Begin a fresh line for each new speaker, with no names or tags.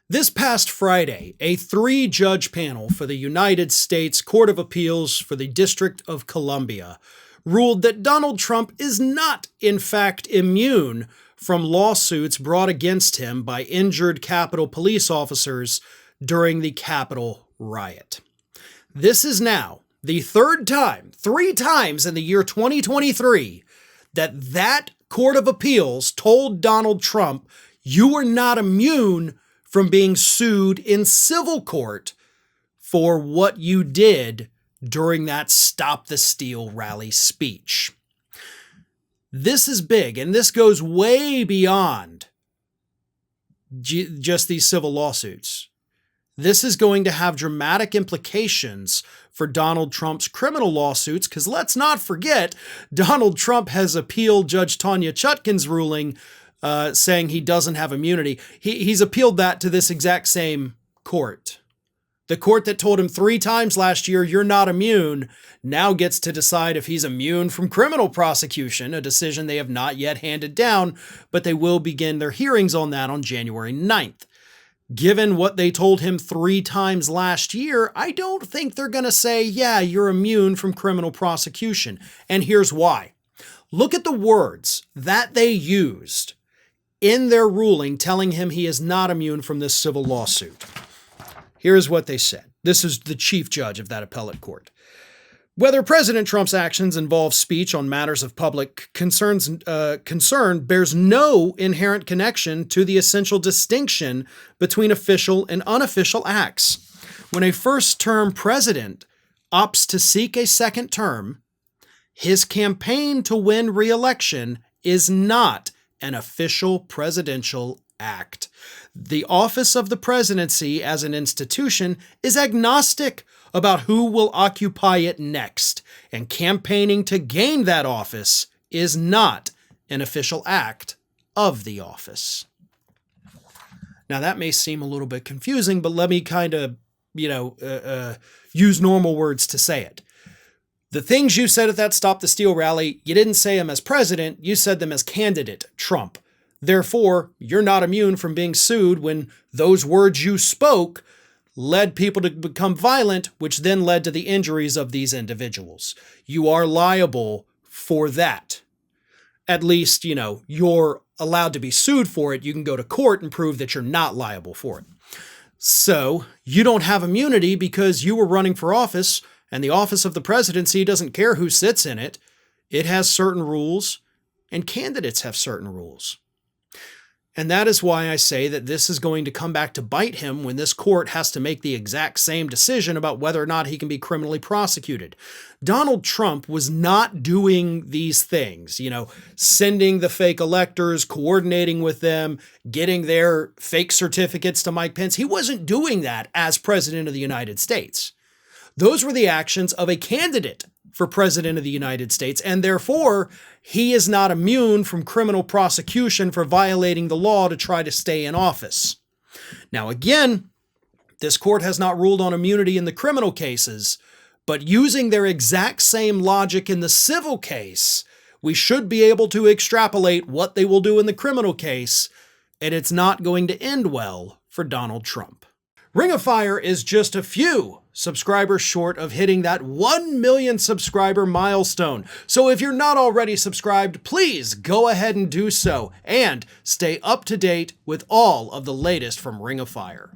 This past Friday, a three-judge panel for the United States Court of Appeals for the District of Columbia ruled that Donald Trump is not, in fact, immune from lawsuits brought against him by injured Capitol police officers during the Capitol riot. This is now the third time, three times in the year 2023, that Court of Appeals told Donald Trump, you are not immune from being sued in civil court for what you did during that Stop the Steal rally speech. This is big, and this goes way beyond just these civil lawsuits. This is going to have dramatic implications for Donald Trump's criminal lawsuits, because let's not forget, Donald Trump has appealed Judge Tanya Chutkan's ruling saying he doesn't have immunity. He's appealed that to this exact same court. The court that told him three times last year, you're not immune, now gets to decide if he's immune from criminal prosecution, a decision they have not yet handed down, but they will begin their hearings on that on January 9th. Given what they told him three times last year, I don't think they're going to say, yeah, you're immune from criminal prosecution. And here's why. Look at the words that they used in their ruling telling him he is not immune from this civil lawsuit. Here's what they said. This is the chief judge of that appellate court. Whether President Trump's actions involve speech on matters of public concern bears no inherent connection to the essential distinction between official and unofficial acts. When a first-term president opts to seek a second term, his campaign to win re-election is not an official presidential act. The office of the presidency as an institution is agnostic about who will occupy it next, and campaigning to gain that office is not an official act of the office. Now that may seem a little bit confusing, but let me kind of, use normal words to say it. The things you said at that Stop the Steal rally, you didn't say them as president, you said them as candidate Trump. Therefore, you're not immune from being sued when those words you spoke led people to become violent, which then led to the injuries of these individuals. You are liable for that. At least, you're allowed to be sued for it. You can go to court and prove that you're not liable for it. So you don't have immunity because you were running for office, and the office of the presidency doesn't care who sits in it. It has certain rules, and candidates have certain rules. And that is why I say that this is going to come back to bite him when this court has to make the exact same decision about whether or not he can be criminally prosecuted. Donald Trump was not doing these things, sending the fake electors, coordinating with them, getting their fake certificates to Mike Pence. He wasn't doing that as president of the United States. Those were the actions of a candidate for president of the United States, and therefore he is not immune from criminal prosecution for violating the law to try to stay in office. Now again, this court has not ruled on immunity in the criminal cases, but using their exact same logic in the civil case, we should be able to extrapolate what they will do in the criminal case, and it's not going to end well for Donald Trump. Ring of Fire is just a few subscribers short of hitting that 1 million subscriber milestone. So if you're not already subscribed, please go ahead and do so and stay up to date with all of the latest from Ring of Fire.